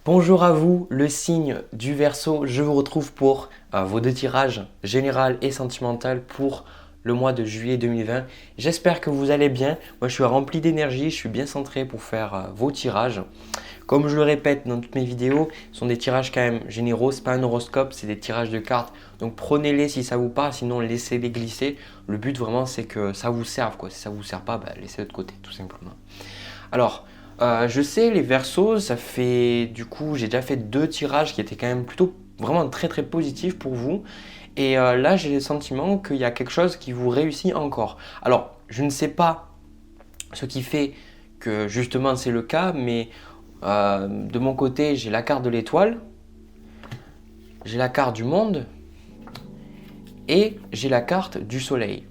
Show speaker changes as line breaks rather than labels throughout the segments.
Bonjour à vous, le signe du Verseau. Je vous retrouve pour vos deux tirages général et sentimental pour le mois de juillet 2020. J'espère que vous allez bien. Moi, je suis rempli d'énergie, je suis bien centré pour faire vos tirages. Comme je le répète dans toutes mes vidéos, ce sont des tirages quand même généraux, ce n'est pas un horoscope, c'est des tirages de cartes. Donc prenez-les si ça vous parle, sinon laissez-les glisser. Le but vraiment, c'est que ça vous serve, quoi. Si ça ne vous sert pas, laissez-le de côté, tout simplement. Alors, je sais, les Verseaux, ça fait du coup, j'ai déjà fait deux tirages qui étaient quand même plutôt vraiment très très positifs pour vous. Et là, j'ai le sentiment qu'il y a quelque chose qui vous réussit encore. Alors, je ne sais pas ce qui fait que justement c'est le cas, mais de mon côté, j'ai la carte de l'étoile, j'ai la carte du monde et j'ai la carte du soleil.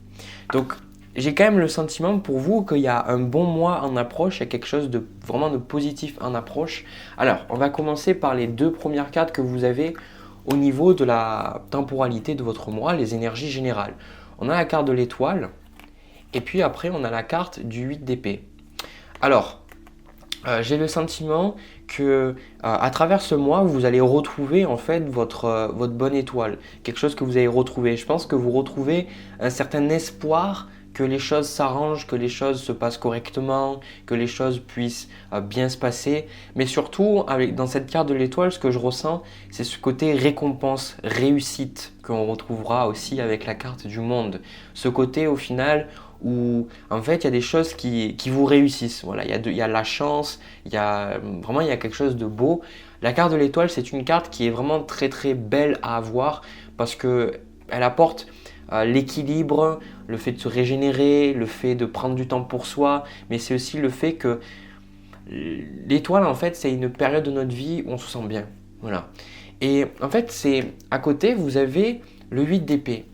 Donc, j'ai quand même le sentiment pour vous qu'il y a un bon mois en approche, il y a quelque chose de vraiment de positif en approche. Alors, on va commencer par les deux premières cartes que vous avez au niveau de la temporalité de votre mois, les énergies générales. On a la carte de l'étoile et puis après on a la carte du 8 d'épée. Alors, j'ai le sentiment que à travers ce mois, vous allez retrouver en fait votre bonne étoile, quelque chose que vous allez retrouver. Je pense que vous retrouvez un certain espoir que les choses s'arrangent, que les choses se passent correctement, que les choses puissent bien se passer. Mais surtout, dans cette carte de l'étoile, ce que je ressens, c'est ce côté récompense, réussite qu'on retrouvera aussi avec la carte du monde. Ce côté au final où en fait il y a des choses qui vous réussissent. Voilà, il y a la chance, il y a quelque chose de beau. La carte de l'étoile, c'est une carte qui est vraiment très très belle à avoir parce que elle apporte l'équilibre, le fait de se régénérer, le fait de prendre du temps pour soi, mais c'est aussi le fait que l'étoile en fait c'est une période de notre vie où on se sent bien. Voilà. Et en fait c'est à côté vous avez le 8 d'épée.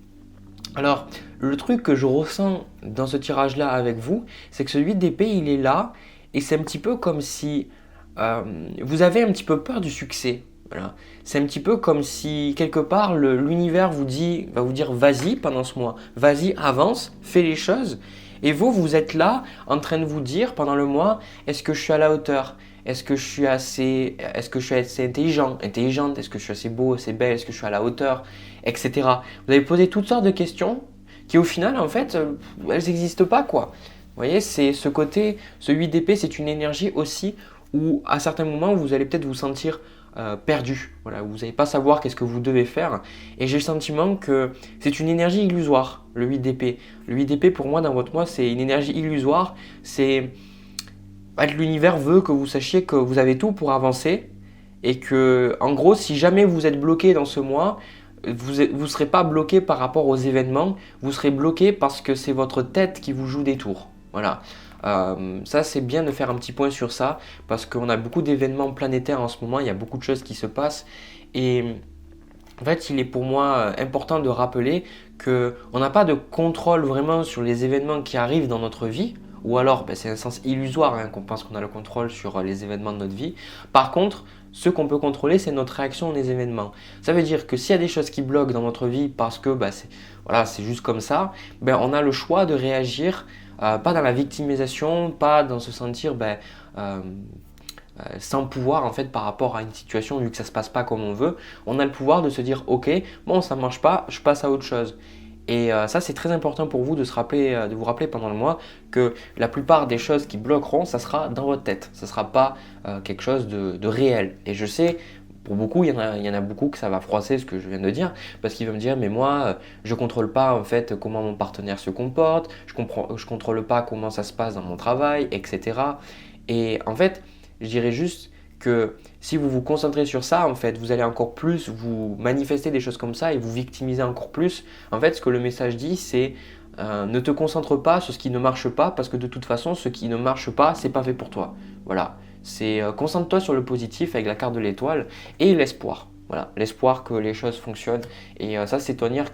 Alors, le truc que je ressens dans ce tirage-là avec vous, c'est que ce 8 d'épée, il est là, et c'est un petit peu comme si euh, vous avez un petit peu peur du succès. Voilà. C'est un petit peu comme si, quelque part, l'univers va vous dire vas-y pendant ce mois, vas-y, avance, fais les choses. Et vous êtes là en train de vous dire pendant le mois, est-ce que je suis à la hauteur? Est-ce que je suis assez intelligent, intelligente? Est-ce que je suis assez beau, assez belle? Est-ce que je suis à la hauteur? Etc. Vous avez posé toutes sortes de questions qui au final en fait elles n'existent pas quoi. Vous voyez, c'est ce côté, ce 8 d'épée, c'est une énergie aussi où à certains moments vous allez peut-être vous sentir perdu. Voilà, vous n'allez pas savoir qu'est-ce que vous devez faire. Et j'ai le sentiment que c'est une énergie illusoire, le 8 d'épée. Le 8 d'épée pour moi dans votre mois c'est une énergie illusoire. C'est l'univers veut que vous sachiez que vous avez tout pour avancer et que en gros si jamais vous êtes bloqué dans ce mois, vous ne serez pas bloqué par rapport aux événements, vous serez bloqué parce que c'est votre tête qui vous joue des tours. Voilà. Ça, c'est bien de faire un petit point sur ça parce qu'on a beaucoup d'événements planétaires en ce moment, il y a beaucoup de choses qui se passent. Et en fait, il est pour moi important de rappeler qu'on n'a pas de contrôle vraiment sur les événements qui arrivent dans notre vie. Ou alors, c'est un sens illusoire hein, qu'on pense qu'on a le contrôle sur les événements de notre vie. Par contre, ce qu'on peut contrôler, c'est notre réaction aux événements. Ça veut dire que s'il y a des choses qui bloquent dans notre vie parce que c'est juste comme ça, on a le choix de réagir, pas dans la victimisation, pas dans se sentir sans pouvoir en fait par rapport à une situation vu que ça se passe pas comme on veut. On a le pouvoir de se dire ok, bon ça marche pas, je passe à autre chose. Et ça, c'est très important pour vous de vous rappeler pendant le mois que la plupart des choses qui bloqueront, ça sera dans votre tête. Ça ne sera pas quelque chose de réel. Et je sais, pour beaucoup, il y en a beaucoup que ça va froisser ce que je viens de dire, parce qu'ils vont me dire, mais moi, je ne contrôle pas en fait comment mon partenaire se comporte, je ne contrôle pas comment ça se passe dans mon travail, etc. Et en fait, je dirais juste que si vous vous concentrez sur ça, en fait, vous allez encore plus vous manifester des choses comme ça et vous victimiser encore plus. En fait, ce que le message dit, c'est ne te concentre pas sur ce qui ne marche pas parce que de toute façon, ce qui ne marche pas, c'est pas fait pour toi. Voilà. C'est concentre-toi sur le positif avec la carte de l'étoile et l'espoir. Voilà, l'espoir que les choses fonctionnent. Et ça, c'est tenir.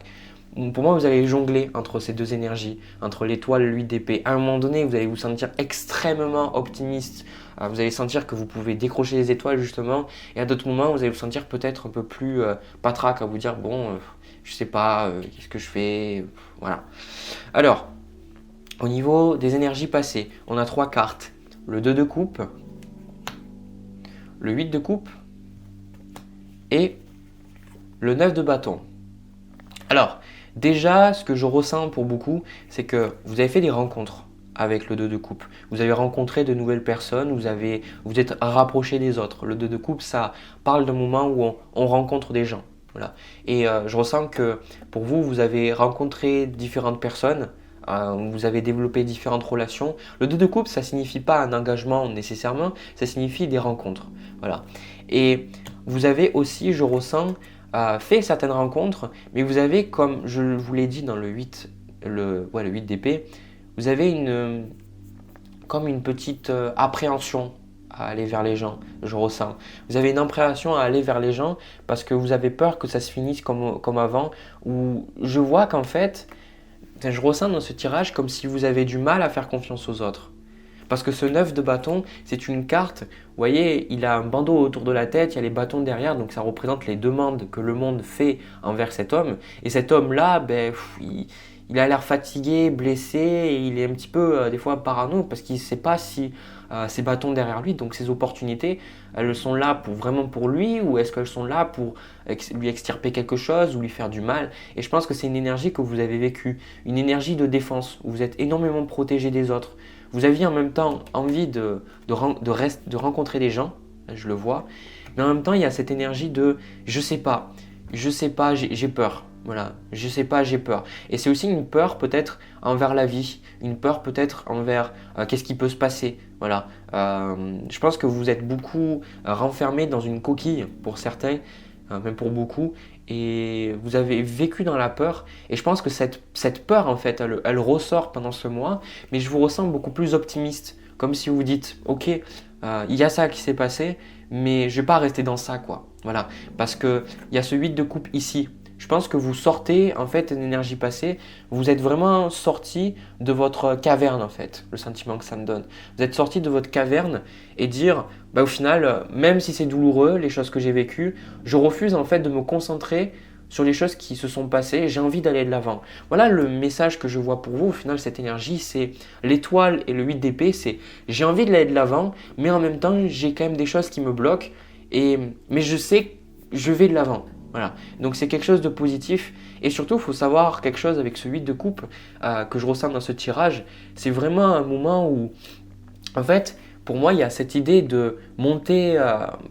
Pour moi, vous allez jongler entre ces deux énergies, entre l'étoile et l'huile d'épée. À un moment donné, vous allez vous sentir extrêmement optimiste. Vous allez sentir que vous pouvez décrocher les étoiles justement. Et à d'autres moments, vous allez vous sentir peut-être un peu plus patraque à vous dire bon, je sais pas, qu'est-ce que je fais, voilà. Alors, au niveau des énergies passées, on a trois cartes. Le 2 de coupe, le 8 de coupe et le 9 de bâton. Alors, déjà, ce que je ressens pour beaucoup, c'est que vous avez fait des rencontres avec le 2 de coupe. Vous avez rencontré de nouvelles personnes, vous êtes rapproché des autres. Le 2 de coupe, ça parle d'un moment où on rencontre des gens. Voilà. Et je ressens que pour vous, vous avez rencontré différentes personnes, vous avez développé différentes relations. Le 2 de coupe, ça ne signifie pas un engagement nécessairement, ça signifie des rencontres. Voilà. Et vous avez aussi, je ressens, fait certaines rencontres, mais vous avez, comme je vous l'ai dit dans le 8 d'épée, vous avez comme une petite appréhension à aller vers les gens, je ressens. Vous avez une appréhension à aller vers les gens parce que vous avez peur que ça se finisse comme avant, ou je vois qu'en fait, je ressens dans ce tirage comme si vous avez du mal à faire confiance aux autres. Parce que ce 9 de bâton, c'est une carte, vous voyez, il a un bandeau autour de la tête, il y a les bâtons derrière, donc ça représente les demandes que le monde fait envers cet homme. Et cet homme-là, il a l'air fatigué, blessé, et il est un petit peu des fois parano parce qu'il ne sait pas si ces bâtons derrière lui, donc ces opportunités, elles sont là vraiment pour lui, ou est-ce qu'elles sont là pour lui extirper quelque chose ou lui faire du mal. Et je pense que c'est une énergie que vous avez vécue, une énergie de défense, où vous êtes énormément protégé des autres. Vous aviez en même temps envie de rencontrer des gens, je le vois, mais en même temps il y a cette énergie de je sais pas, j'ai peur. Voilà, je sais pas, j'ai peur. Et c'est aussi une peur peut-être envers la vie, une peur peut-être envers qu'est-ce qui peut se passer. Voilà, je pense que vous êtes beaucoup renfermé dans une coquille pour certains, même pour beaucoup, et vous avez vécu dans la peur. Et je pense que cette peur en fait, elle ressort pendant ce mois, mais je vous ressens beaucoup plus optimiste, comme si vous dites, ok, il y a ça qui s'est passé, mais je vais pas rester dans ça quoi. Voilà, parce que il y a ce 8 de coupe ici. Je pense que vous sortez en fait une énergie passée, vous êtes vraiment sorti de votre caverne en fait, le sentiment que ça me donne. Vous êtes sorti de votre caverne et dire, au final, même si c'est douloureux, les choses que j'ai vécues, je refuse en fait de me concentrer sur les choses qui se sont passées, j'ai envie d'aller de l'avant. Voilà le message que je vois pour vous, au final cette énergie, c'est l'étoile et le 8 d'épée, c'est j'ai envie d'aller de l'avant, mais en même temps j'ai quand même des choses qui me bloquent, mais je sais que je vais de l'avant. Voilà, donc c'est quelque chose de positif et surtout il faut savoir quelque chose avec ce 8 de coupe que je ressens dans ce tirage, c'est vraiment un moment où en fait pour moi il y a cette idée de monter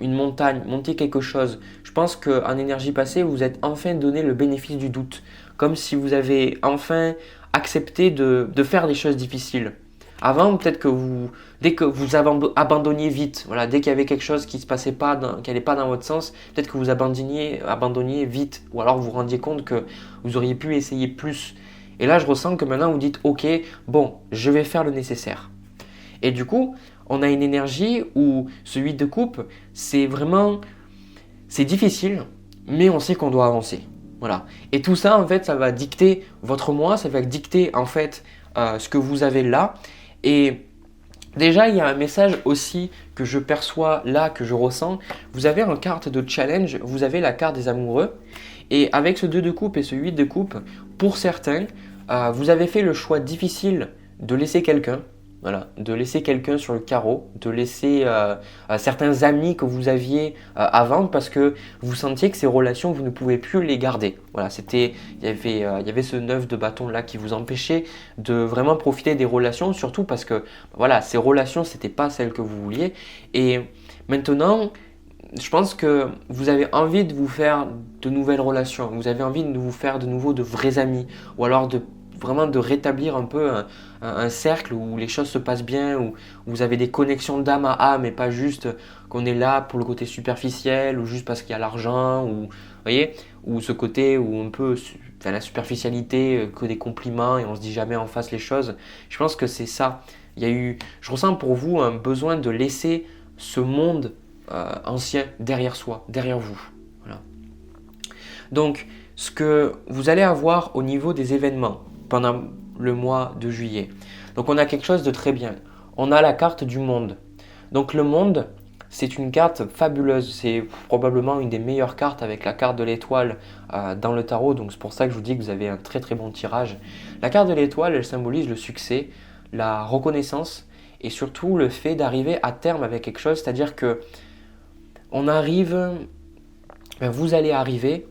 une montagne, monter quelque chose. Je pense qu'en énergie passée vous êtes enfin donné le bénéfice du doute, comme si vous avez enfin accepté de faire des choses difficiles. Avant, peut-être que dès que vous abandonniez vite, voilà, dès qu'il y avait quelque chose qui se passait pas, qui n'allait pas dans votre sens, peut-être que vous abandonniez vite, ou alors vous vous rendiez compte que vous auriez pu essayer plus. Et là, je ressens que maintenant vous dites, ok, bon, je vais faire le nécessaire. Et du coup, on a une énergie où ce 8 de coupe, c'est difficile, mais on sait qu'on doit avancer. Voilà. Et tout ça, en fait, ça va dicter votre moi, ça va dicter en fait ce que vous avez là. Et déjà, il y a un message aussi que je perçois là, que je ressens. Vous avez en carte de challenge, vous avez la carte des amoureux. Et avec ce 2 de coupe et ce 8 de coupe, pour certains, vous avez fait le choix difficile de laisser quelqu'un. Voilà, de laisser quelqu'un sur le carreau, de laisser certains amis que vous aviez avant parce que vous sentiez que ces relations, vous ne pouvez plus les garder. Voilà, il y avait ce 9 de bâton là qui vous empêchait de vraiment profiter des relations, surtout parce que voilà, ces relations, ce n'étaient pas celles que vous vouliez. Et maintenant, je pense que vous avez envie de vous faire de nouvelles relations, vous avez envie de vous faire de nouveau de vrais amis, ou alors vraiment de rétablir un peu un cercle où les choses se passent bien, où vous avez des connexions d'âme à âme et pas juste qu'on est là pour le côté superficiel ou juste parce qu'il y a l'argent, ou voyez, ou ce côté où un peu la superficialité, que des compliments et on se dit jamais en face les choses. Je pense que c'est ça. Je ressens pour vous un besoin de laisser ce monde ancien derrière soi, derrière vous. Voilà. Donc, ce que vous allez avoir au niveau des événements pendant le mois de juillet. Donc, on a quelque chose de très bien. On a la carte du monde. Donc, le monde, c'est une carte fabuleuse. C'est probablement une des meilleures cartes avec la carte de l'étoile dans le tarot. Donc, c'est pour ça que je vous dis que vous avez un très très bon tirage. La carte de l'étoile, elle symbolise le succès, la reconnaissance et surtout le fait d'arriver à terme avec quelque chose. C'est-à-dire que on arrive ben, vous allez arriver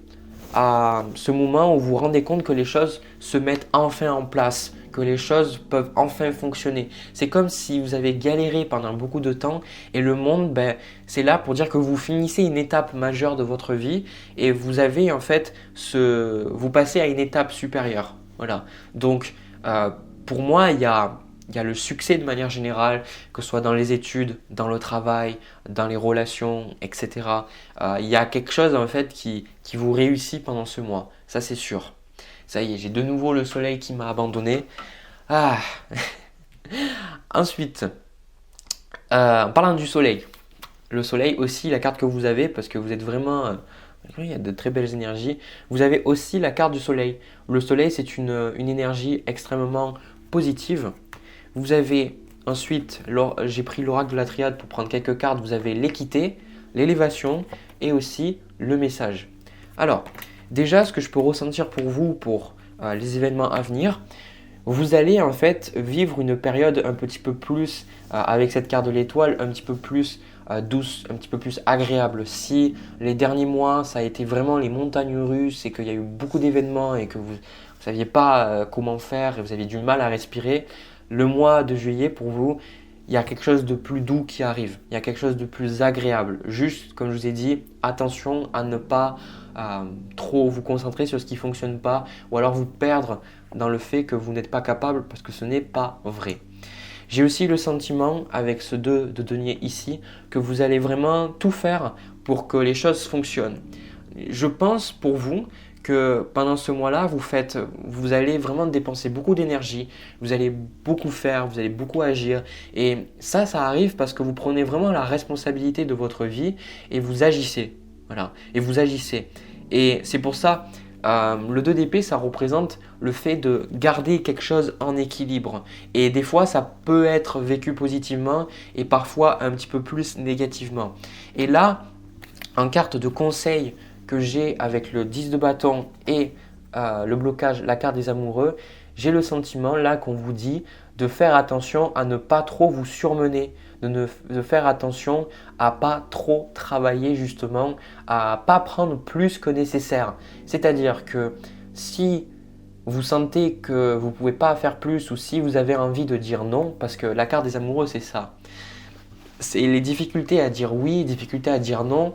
à ce moment où vous vous rendez compte que les choses se mettent enfin en place, que les choses peuvent enfin fonctionner. C'est comme si vous avez galéré pendant beaucoup de temps et le monde, ben, c'est là pour dire que vous finissez une étape majeure de votre vie et vous avez en fait vous passez à une étape supérieure. Voilà. Donc, pour moi, il y a le succès de manière générale, que ce soit dans les études, dans le travail, dans les relations, etc. Il y a quelque chose en fait qui vous réussit pendant ce mois. Ça, c'est sûr. Ça y est, j'ai de nouveau le soleil qui m'a abandonné. Ah. Ensuite, en parlant du soleil, le soleil aussi, la carte que vous avez, parce que vous êtes vraiment… il y a de très belles énergies. Vous avez aussi la carte du soleil. Le soleil, c'est une énergie extrêmement positive. Vous avez ensuite, j'ai pris l'oracle de la triade pour prendre quelques cartes. Vous avez l'équité, l'élévation et aussi le message. Alors, déjà, ce que je peux ressentir pour vous, pour les événements à venir, vous allez en fait vivre une période un petit peu plus, avec cette carte de l'étoile, un petit peu plus douce, un petit peu plus agréable. Si les derniers mois, ça a été vraiment les montagnes russes et qu'il y a eu beaucoup d'événements et que vous ne saviez pas comment faire et vous aviez du mal à respirer, le mois de juillet pour vous, il y a quelque chose de plus doux qui arrive. Il y a quelque chose de plus agréable. Juste, comme je vous ai dit, attention à ne pas trop vous concentrer sur ce qui ne fonctionne pas ou alors vous perdre dans le fait que vous n'êtes pas capable parce que ce n'est pas vrai. J'ai aussi le sentiment avec ce 2 de denier ici que vous allez vraiment tout faire pour que les choses fonctionnent. Je pense pour vous que pendant ce mois-là, vous allez vraiment dépenser beaucoup d'énergie, vous allez beaucoup faire, vous allez beaucoup agir. Et ça arrive parce que vous prenez vraiment la responsabilité de votre vie et vous agissez. Voilà, et vous agissez. Et c'est pour ça, le 2 d'épée, ça représente le fait de garder quelque chose en équilibre. Et des fois, ça peut être vécu positivement et parfois un petit peu plus négativement. Et là, en carte de conseil que j'ai avec le 10 de bâton et le blocage, la carte des amoureux, j'ai le sentiment là qu'on vous dit de faire attention à ne pas trop vous surmener, de faire attention à pas trop travailler justement, à pas prendre plus que nécessaire. C'est-à-dire que si vous sentez que vous ne pouvez pas faire plus ou si vous avez envie de dire non, parce que la carte des amoureux c'est ça, c'est les difficultés à dire oui, difficultés à dire non.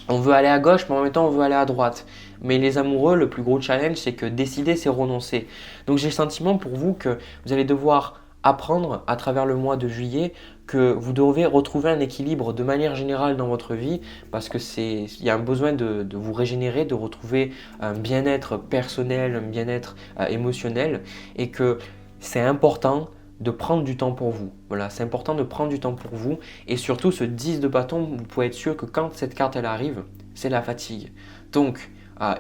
On veut aller à gauche, mais en même temps, on veut aller à droite. Mais les amoureux, le plus gros challenge, c'est que décider, c'est renoncer. Donc, j'ai le sentiment pour vous que vous allez devoir apprendre à travers le mois de juillet que vous devez retrouver un équilibre de manière générale dans votre vie parce il y a un besoin de vous régénérer, de retrouver un bien-être personnel, un bien-être émotionnel et que c'est important de prendre du temps pour vous. Voilà, c'est important de prendre du temps pour vous et surtout ce 10 de bâton, vous pouvez être sûr que quand cette carte elle arrive, c'est la fatigue. Donc,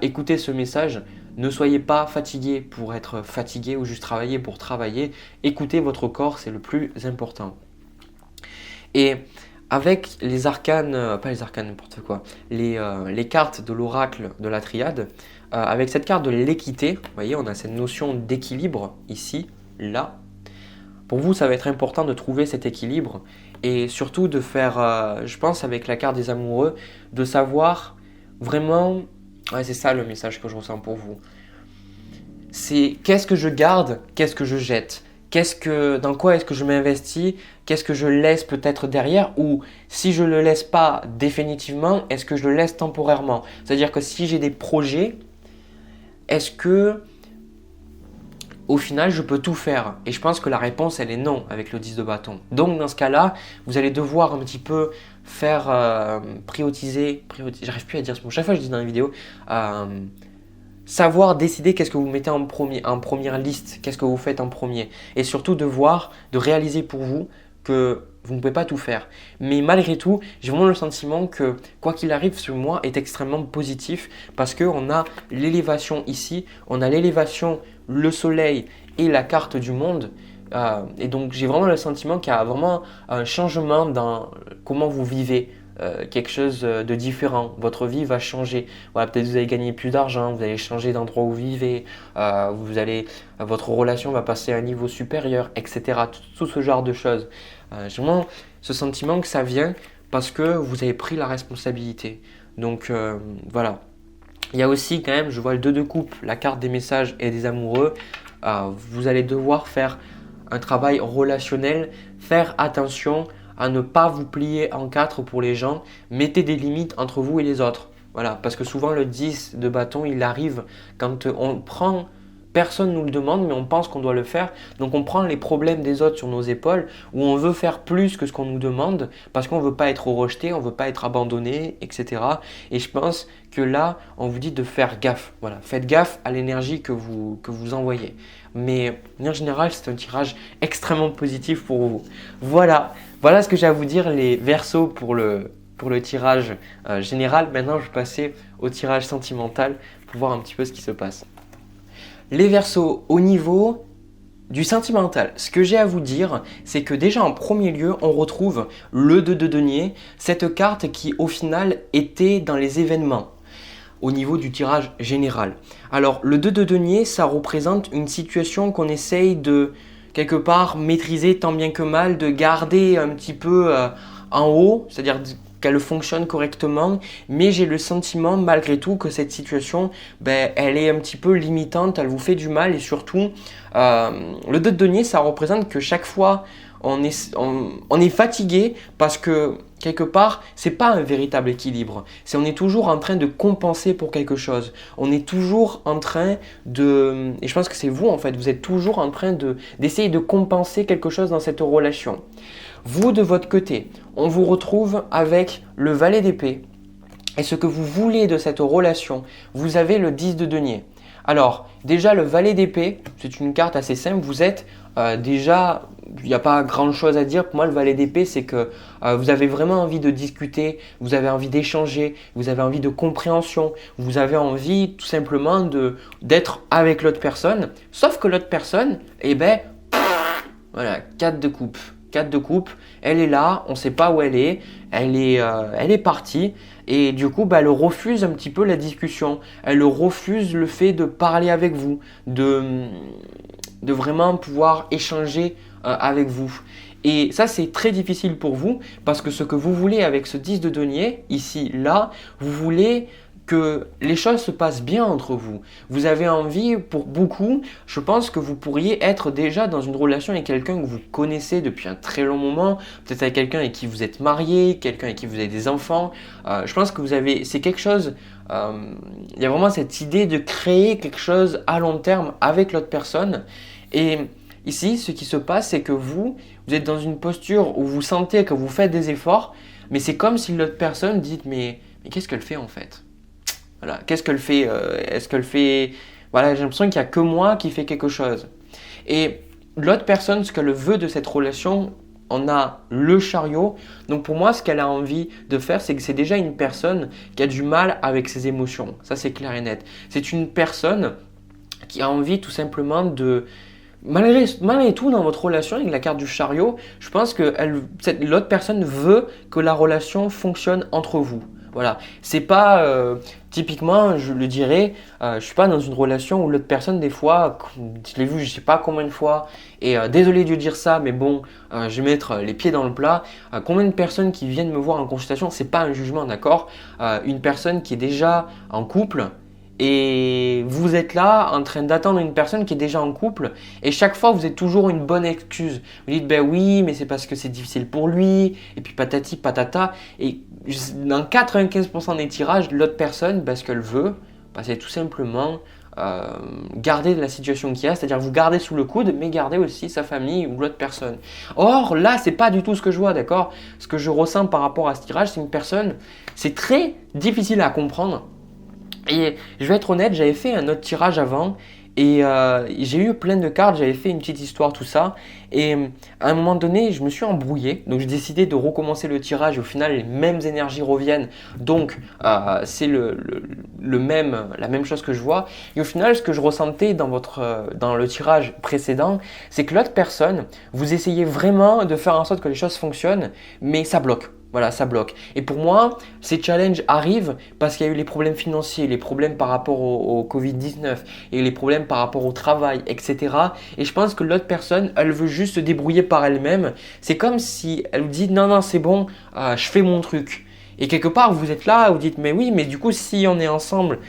écoutez ce message, ne soyez pas fatigué pour être fatigué ou juste travailler pour travailler. Écoutez votre corps, c'est le plus important. Et avec les arcanes, pas les arcanes n'importe quoi, les cartes de l'oracle de la triade, avec cette carte de l'équité, vous voyez, on a cette notion d'équilibre ici, là. Pour vous, ça va être important de trouver cet équilibre et surtout de faire, je pense avec la carte des amoureux, de savoir vraiment, ouais, c'est ça le message que je ressens pour vous. C'est qu'est-ce que je garde, qu'est-ce que je jette, dans quoi est-ce que je m'investis, qu'est-ce que je laisse peut-être derrière ou si je ne le laisse pas définitivement, est-ce que je le laisse temporairement? C'est-à-dire que si j'ai des projets, est-ce que au final, je peux tout faire. Et je pense que la réponse, elle est non avec le 10 de bâton. Donc, dans ce cas-là, vous allez devoir un petit peu faire prioriser, j'arrive plus à dire ce mot, chaque fois que je dis dans les vidéos, savoir décider qu'est-ce que vous mettez en première liste, qu'est-ce que vous faites en premier. Et surtout de réaliser pour vous que vous ne pouvez pas tout faire. Mais malgré tout, j'ai vraiment le sentiment que quoi qu'il arrive, ce mois est extrêmement positif parce qu'on a l'élévation ici, on a l'élévation, le soleil et la carte du monde. Et donc, j'ai vraiment le sentiment qu'il y a vraiment un changement dans comment vous vivez. Quelque chose de différent. Votre vie va changer. Voilà, peut-être vous allez gagner plus d'argent, vous allez changer d'endroit où vous vivez, votre relation va passer à un niveau supérieur, etc. Tout ce genre de choses. J'ai vraiment ce sentiment que ça vient parce que vous avez pris la responsabilité. Donc voilà. Il y a aussi quand même, je vois le 2 de coupe, la carte des messages et des amoureux. Vous allez devoir faire un travail relationnel, faire attention à ne pas vous plier en quatre pour les gens. Mettez des limites entre vous et les autres. Voilà, parce que souvent le 10 de bâton, il arrive quand on prend, personne ne nous le demande, mais on pense qu'on doit le faire. Donc on prend les problèmes des autres sur nos épaules, où on veut faire plus que ce qu'on nous demande, parce qu'on ne veut pas être rejeté, on ne veut pas être abandonné, etc. Et je pense que là, on vous dit de faire gaffe. Voilà, faites gaffe à l'énergie que vous envoyez. Mais en général, c'est un tirage extrêmement positif pour vous. Voilà ce que j'ai à vous dire, les Verseaux pour le tirage général. Maintenant, je vais passer au tirage sentimental pour voir un petit peu ce qui se passe. Les Verseaux, au niveau du sentimental, ce que j'ai à vous dire, c'est que déjà en premier lieu, on retrouve le 2 de denier, cette carte qui au final était dans les événements au niveau du tirage général. Alors le 2 de denier, ça représente une situation qu'on essaye de quelque part maîtriser tant bien que mal, de garder un petit peu en haut, c'est-à-dire qu'elle fonctionne correctement, mais j'ai le sentiment malgré tout que cette situation, elle est un petit peu limitante, elle vous fait du mal et surtout, le 2 de denier, ça représente que chaque fois, on est fatigué parce que quelque part, c'est pas un véritable équilibre. On est toujours en train de compenser pour quelque chose. On est toujours en train de, et je pense que c'est vous en fait, vous êtes toujours en train d'essayer de compenser quelque chose dans cette relation. Vous, de votre côté, on vous retrouve avec le valet d'épée et ce que vous voulez de cette relation. Vous avez le 10 de denier. Alors, déjà, le valet d'épée, c'est une carte assez simple. Vous êtes déjà, il n'y a pas grand chose à dire. Pour moi, le valet d'épée, c'est que vous avez vraiment envie de discuter, vous avez envie d'échanger, vous avez envie de compréhension, vous avez envie tout simplement d'être avec l'autre personne. Sauf que l'autre personne, voilà, 4 de coupe. 4 de coupe, elle est là, on ne sait pas où elle est partie et du coup elle refuse un petit peu la discussion, elle refuse le fait de parler avec vous, de vraiment pouvoir échanger avec vous. Et ça c'est très difficile pour vous parce que ce que vous voulez avec ce 10 de denier, ici, là, vous voulez que les choses se passent bien entre vous. Vous avez envie, pour beaucoup, je pense que vous pourriez être déjà dans une relation avec quelqu'un que vous connaissez depuis un très long moment, peut-être avec quelqu'un avec qui vous êtes marié, quelqu'un avec qui vous avez des enfants. Je pense que c'est quelque chose, il y a vraiment cette idée de créer quelque chose à long terme avec l'autre personne. Et ici, ce qui se passe, c'est que vous êtes dans une posture où vous sentez que vous faites des efforts, mais c'est comme si l'autre personne dit mais qu'est-ce qu'elle fait en fait ? Voilà. Qu'est-ce qu'elle fait Est-ce qu'elle fait… Voilà, j'ai l'impression qu'il n'y a que moi qui fais quelque chose. Et l'autre personne, ce qu'elle veut de cette relation, on a le chariot. Donc pour moi, ce qu'elle a envie de faire, c'est que c'est déjà une personne qui a du mal avec ses émotions. Ça, c'est clair et net. C'est une personne qui a envie tout simplement de… Malgré tout, dans votre relation avec la carte du chariot, je pense que l'autre personne veut que la relation fonctionne entre vous. Voilà, c'est pas typiquement, je le dirais, je suis pas dans une relation où l'autre personne des fois, je l'ai vu, je sais pas combien de fois, et désolé de dire ça, mais bon, je vais mettre les pieds dans le plat. Combien de personnes qui viennent me voir en consultation, c'est pas un jugement, d'accord, une personne qui est déjà en couple. Et vous êtes là en train d'attendre une personne qui est déjà en couple et chaque fois vous êtes toujours une bonne excuse. Vous dites oui mais c'est parce que c'est difficile pour lui et puis patati patata et dans 95% des tirages l'autre personne ce qu'elle veut c'est tout simplement garder la situation qu'il y a, c'est-à-dire vous gardez sous le coude mais gardez aussi sa famille ou l'autre personne. Or là c'est pas du tout ce que je vois, d'accord. Ce que je ressens par rapport à ce tirage, c'est une personne, c'est très difficile à comprendre. Et je vais être honnête, j'avais fait un autre tirage avant et j'ai eu plein de cartes, j'avais fait une petite histoire, tout ça. Et à un moment donné, je me suis embrouillé. Donc j'ai décidé de recommencer le tirage. Au final, les mêmes énergies reviennent. Donc c'est la même chose que je vois. Et au final, ce que je ressentais dans le tirage précédent, c'est que l'autre personne, vous essayez vraiment de faire en sorte que les choses fonctionnent, mais ça bloque. Voilà, ça bloque. Et pour moi, ces challenges arrivent parce qu'il y a eu les problèmes financiers, les problèmes par rapport au Covid-19 et les problèmes par rapport au travail, etc. Et je pense que l'autre personne, elle veut juste se débrouiller par elle-même. C'est comme si elle vous dit non, c'est bon, je fais mon truc. Et quelque part, vous êtes là, vous dites, mais oui, mais du coup, si on est ensemble,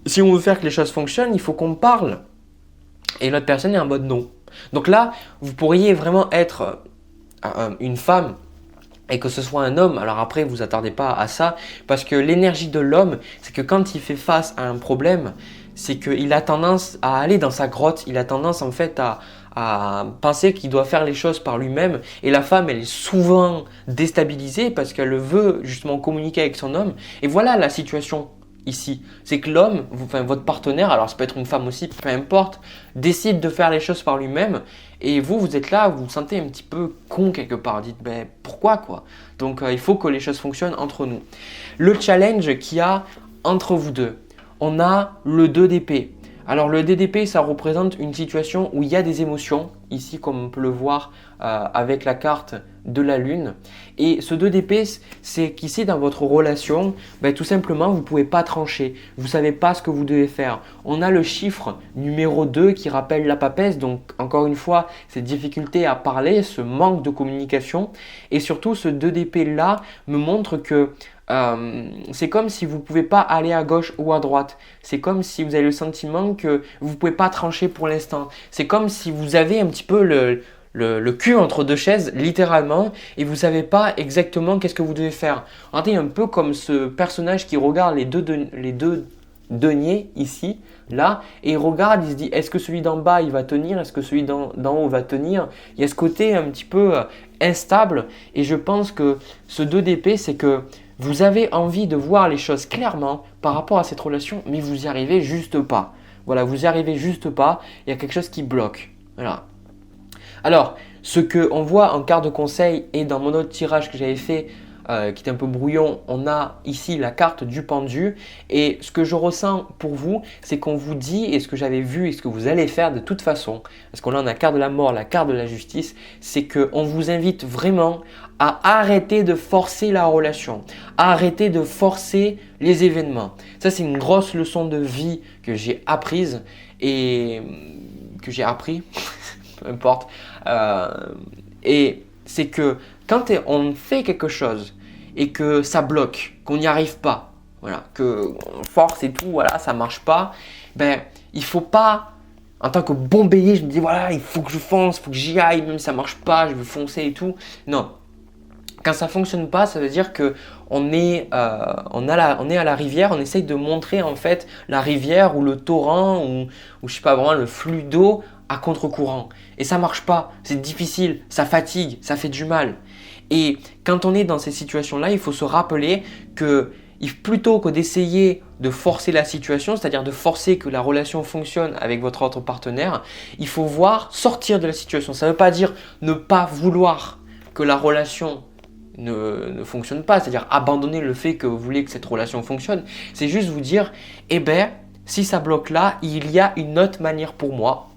si on veut faire que les choses fonctionnent, il faut qu'on parle. Et l'autre personne est en mode non. Donc là, vous pourriez vraiment être une femme et que ce soit un homme. Alors après, vous attardez pas à ça parce que l'énergie de l'homme, c'est que quand il fait face à un problème, c'est qu'il a tendance à aller dans sa grotte. Il a tendance en fait à penser qu'il doit faire les choses par lui-même. Et la femme, elle est souvent déstabilisée parce qu'elle veut justement communiquer avec son homme. Et voilà la situation ici. C'est que l'homme, enfin votre partenaire, alors ça peut être une femme aussi, peu importe, décide de faire les choses par lui-même. Et vous êtes là, vous vous sentez un petit peu con quelque part. Dites, ben pourquoi quoi? Donc il faut que les choses fonctionnent entre nous. Le challenge qu'il y a entre vous deux, on a le 2 d'épée. Alors le 2 d'épée, ça représente une situation où il y a des émotions, ici comme on peut le voir avec la carte de la lune. Et ce 2 d'épée, c'est qu'ici dans votre relation, ben, tout simplement, vous ne pouvez pas trancher. Vous ne savez pas ce que vous devez faire. On a le chiffre numéro 2 qui rappelle la papesse. Donc encore une fois, cette difficulté à parler, ce manque de communication. Et surtout, ce 2 d'épée là me montre que c'est comme si vous ne pouvez pas aller à gauche ou à droite. C'est comme si vous avez le sentiment que vous ne pouvez pas trancher pour l'instant. C'est comme si vous avez un petit peu le cul entre deux chaises, littéralement, et vous ne savez pas exactement qu'est-ce que vous devez faire. Regardez, un peu comme ce personnage qui regarde les deux deniers ici, là, et il regarde, il se dit, est-ce que celui d'en bas, il va tenir? Est-ce que celui d'en haut va tenir? Il y a ce côté un petit peu instable, et je pense que ce 2 d'épée, c'est que vous avez envie de voir les choses clairement par rapport à cette relation, mais vous n'y arrivez juste pas. Voilà, vous n'y arrivez juste pas, il y a quelque chose qui bloque. Voilà. Alors, ce qu'on voit en carte de conseil et dans mon autre tirage que j'avais fait, qui est un peu brouillon, on a ici la carte du pendu. Et ce que je ressens pour vous, c'est qu'on vous dit, et ce que j'avais vu et ce que vous allez faire de toute façon, parce qu'on a la carte de la mort, la carte de la justice, c'est qu'on vous invite vraiment à arrêter de forcer la relation, à arrêter de forcer les événements. Ça, c'est une grosse leçon de vie que j'ai apprise et que j'ai appris, peu importe. Et c'est que quand on fait quelque chose et que ça bloque, qu'on n'y arrive pas, voilà, que on force et tout, voilà, ça marche pas, ben il faut pas, en tant que bon bélier, je me dis voilà, il faut que je fonce, il faut que j'y aille, même si ça marche pas, je veux foncer et tout. Non. Quand ça fonctionne pas, ça veut dire que on est à la rivière, on essaye de montrer en fait la rivière ou le torrent ou je sais pas vraiment le flux d'eau à contre-courant. Et ça marche pas, c'est difficile, ça fatigue, ça fait du mal. Et quand on est dans ces situations-là, il faut se rappeler que plutôt que d'essayer de forcer la situation, c'est-à-dire de forcer que la relation fonctionne avec votre autre partenaire, il faut voir sortir de la situation. Ça ne veut pas dire ne pas vouloir que la relation ne fonctionne pas, c'est-à-dire abandonner le fait que vous voulez que cette relation fonctionne. C'est juste vous dire, eh ben, si ça bloque là, il y a une autre manière pour moi.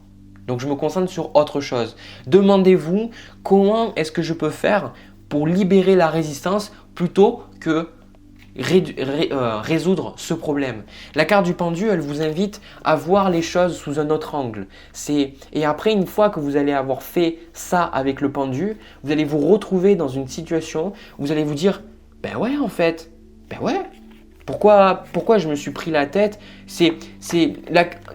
Donc je me concentre sur autre chose. Demandez-vous comment est-ce que je peux faire pour libérer la résistance plutôt que résoudre ce problème. La carte du pendu, elle vous invite à voir les choses sous un autre angle. Et après, une fois que vous allez avoir fait ça avec le pendu, vous allez vous retrouver dans une situation où vous allez vous dire, ben ouais en fait, ben ouais. Pourquoi je me suis pris la tête? Vous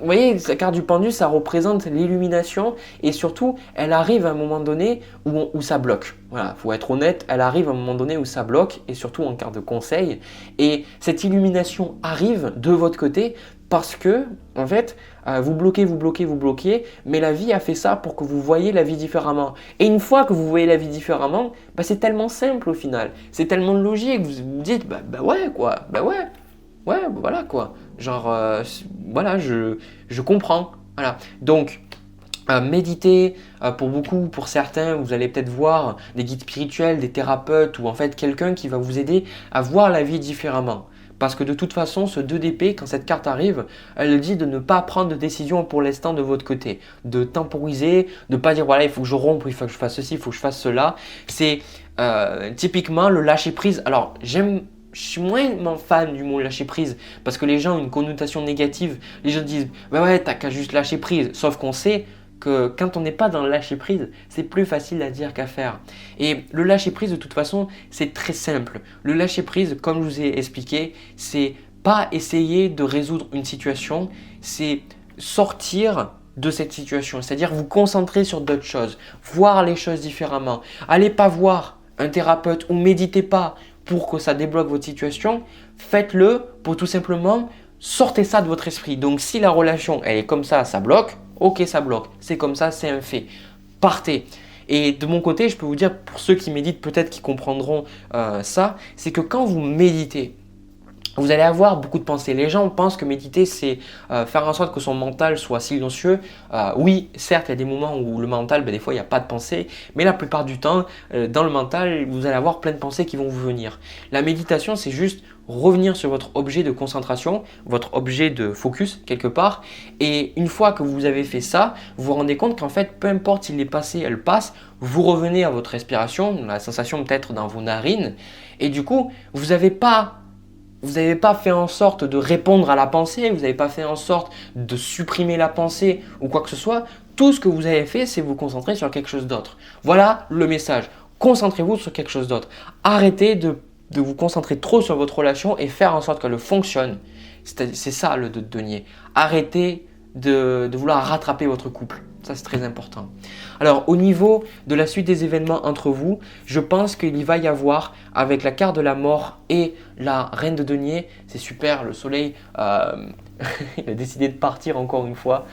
voyez, la carte du pendu, ça représente l'illumination et surtout, elle arrive à un moment donné où ça bloque. Voilà, faut être honnête, elle arrive à un moment donné où ça bloque et surtout en carte de conseil. Et cette illumination arrive de votre côté parce que, en fait, vous bloquez, mais la vie a fait ça pour que vous voyez la vie différemment. Et une fois que vous voyez la vie différemment, bah, c'est tellement simple au final, c'est tellement logique, vous vous dites, bah ouais quoi, bah ouais, voilà quoi. Genre, voilà, je comprends. Voilà. Donc, méditer, pour certains, vous allez peut-être voir des guides spirituels, des thérapeutes ou en fait quelqu'un qui va vous aider à voir la vie différemment. Parce que de toute façon, ce 2 d'épée, quand cette carte arrive, elle dit de ne pas prendre de décision pour l'instant de votre côté. De temporiser, de ne pas dire voilà, il faut que je rompe, il faut que je fasse ceci, il faut que je fasse cela. C'est typiquement le lâcher prise. Alors, je suis moins fan du mot lâcher prise parce que les gens ont une connotation négative. Les gens disent bah ouais, t'as qu'à juste lâcher prise. Sauf qu'on sait que quand on n'est pas dans le lâcher prise, c'est plus facile à dire qu'à faire. Et le lâcher prise, de toute façon, c'est très simple. Le lâcher prise, comme je vous ai expliqué, c'est pas essayer de résoudre une situation, c'est sortir de cette situation, c'est-à-dire vous concentrer sur d'autres choses, voir les choses différemment. Allez pas voir un thérapeute ou méditez pas pour que ça débloque votre situation, faites-le pour tout simplement sortez ça de votre esprit. Donc si la relation elle est comme ça bloque, ok ça bloque, c'est comme ça, c'est un fait. Partez. Et de mon côté, je peux vous dire, pour ceux qui méditent, peut-être qu'ils comprendront ça, c'est que quand vous méditez, vous allez avoir beaucoup de pensées. Les gens pensent que méditer, c'est faire en sorte que son mental soit silencieux. Oui, certes, il y a des moments où le mental, des fois, il n'y a pas de pensée. Mais la plupart du temps, dans le mental, vous allez avoir plein de pensées qui vont vous venir. La méditation, c'est juste revenir sur votre objet de concentration, votre objet de focus quelque part. Et une fois que vous avez fait ça, vous vous rendez compte qu'en fait, peu importe s'il est passé, elle passe, vous revenez à votre respiration, la sensation peut-être dans vos narines. Et du coup, vous n'avez pas fait en sorte de répondre à la pensée, vous n'avez pas fait en sorte de supprimer la pensée ou quoi que ce soit. Tout ce que vous avez fait, c'est vous concentrer sur quelque chose d'autre. Voilà le message. Concentrez-vous sur quelque chose d'autre. Arrêtez de vous concentrer trop sur votre relation et faire en sorte qu'elle fonctionne. C'est ça le denier. Arrêtez de vouloir rattraper votre couple. Ça, c'est très important. Alors, au niveau de la suite des événements entre vous, je pense qu'il y va y avoir, avec la carte de la mort et la reine de denier, c'est super, le soleil il a décidé de partir encore une fois.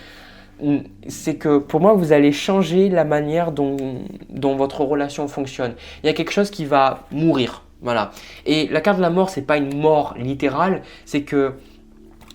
C'est que pour moi, vous allez changer la manière dont votre relation fonctionne. Il y a quelque chose qui va mourir. Voilà. Et la carte de la mort, ce n'est pas une mort littérale, c'est qu'il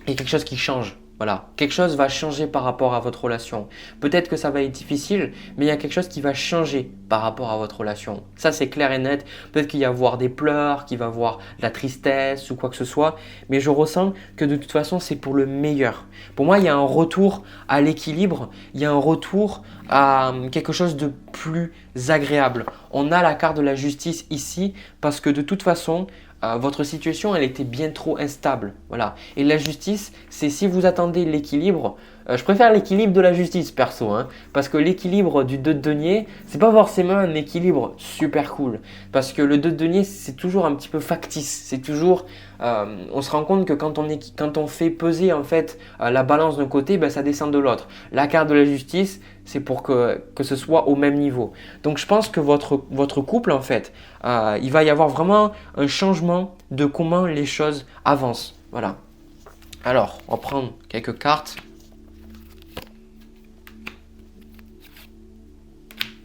y a quelque chose qui change. Voilà, quelque chose va changer par rapport à votre relation. Peut-être que ça va être difficile, mais il y a quelque chose qui va changer par rapport à votre relation. Ça, c'est clair et net. Peut-être qu'il va y avoir des pleurs, qu'il va y avoir de la tristesse ou quoi que ce soit, mais je ressens que de toute façon, c'est pour le meilleur. Pour moi, il y a un retour à l'équilibre, il y a un retour à quelque chose de plus agréable. On a la carte de la justice ici parce que de toute façon, votre situation, elle était bien trop instable. Voilà. Et la justice, c'est si vous attendez l'équilibre. Je préfère l'équilibre de la justice perso, parce que l'équilibre du 2 de denier, c'est pas forcément un équilibre super cool. Parce que le 2 de denier, c'est toujours un petit peu factice. C'est toujours, on se rend compte que quand on fait peser en fait la balance d'un côté, ça descend de l'autre. La carte de la justice, c'est pour que ce soit au même niveau. Donc je pense que votre couple en fait, il va y avoir vraiment un changement de comment les choses avancent. Voilà. Alors, on va prendre quelques cartes.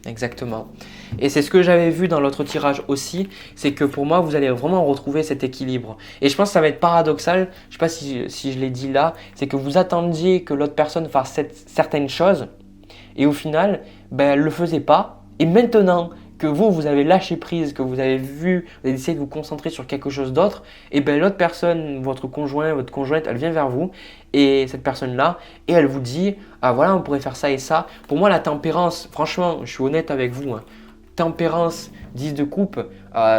Exactement. Et c'est ce que j'avais vu dans l'autre tirage aussi, c'est que pour moi, vous allez vraiment retrouver cet équilibre. Et je pense que ça va être paradoxal, je ne sais pas si je l'ai dit là, c'est que vous attendiez que l'autre personne fasse certaines choses et au final, elle ne le faisait pas. Et maintenant que vous avez lâché prise, que vous avez vu, vous avez essayé de vous concentrer sur quelque chose d'autre, et l'autre personne, votre conjoint, votre conjointe, elle vient vers vous et cette personne-là, et elle vous dit, ah voilà, on pourrait faire ça et ça. Pour moi, la tempérance, franchement, je suis honnête avec vous, tempérance, 10 de coupe,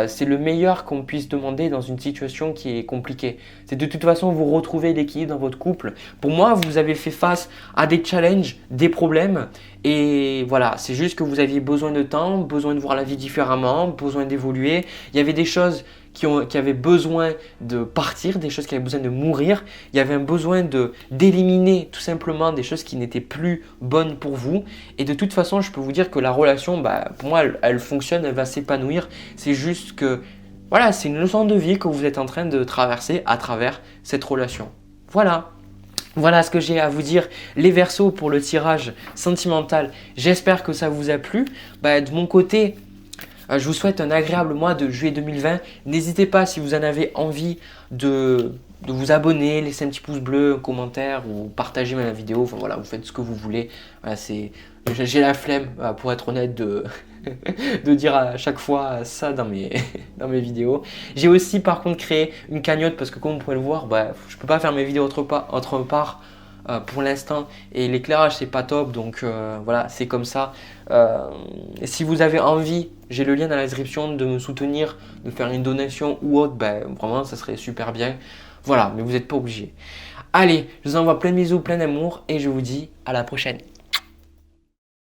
c'est le meilleur qu'on puisse demander dans une situation qui est compliquée. C'est de toute façon vous retrouver l'équilibre dans votre couple. Pour moi, vous avez fait face à des challenges, des problèmes et voilà, c'est juste que vous aviez besoin de temps, besoin de voir la vie différemment, besoin d'évoluer. Il y avait des choses qui avaient besoin de partir, des choses qui avaient besoin de mourir. Il y avait un besoin d'éliminer tout simplement des choses qui n'étaient plus bonnes pour vous. Et de toute façon, je peux vous dire que la relation, pour moi, elle fonctionne, elle va s'épanouir. C'est juste que, voilà, c'est une leçon de vie que vous êtes en train de traverser à travers cette relation. Voilà. Voilà ce que j'ai à vous dire, les Verseaux, pour le tirage sentimental. J'espère que ça vous a plu. De mon côté, je vous souhaite un agréable mois de juillet 2020. N'hésitez pas, si vous en avez envie, de vous abonner, laisser un petit pouce bleu, un commentaire ou partager ma vidéo. Enfin voilà, vous faites ce que vous voulez. Voilà, j'ai la flemme, pour être honnête, de dire à chaque fois ça dans mes vidéos. J'ai aussi par contre créé une cagnotte parce que comme vous pouvez le voir, je ne peux pas faire mes vidéos autre part. Pour l'instant et l'éclairage c'est pas top donc voilà, c'est comme ça. Si vous avez envie, j'ai le lien dans la description, de me soutenir, de faire une donation ou autre, vraiment ça serait super bien. Voilà, mais vous n'êtes pas obligé. Allez, je vous envoie plein de bisous, plein d'amour et je vous dis à la prochaine.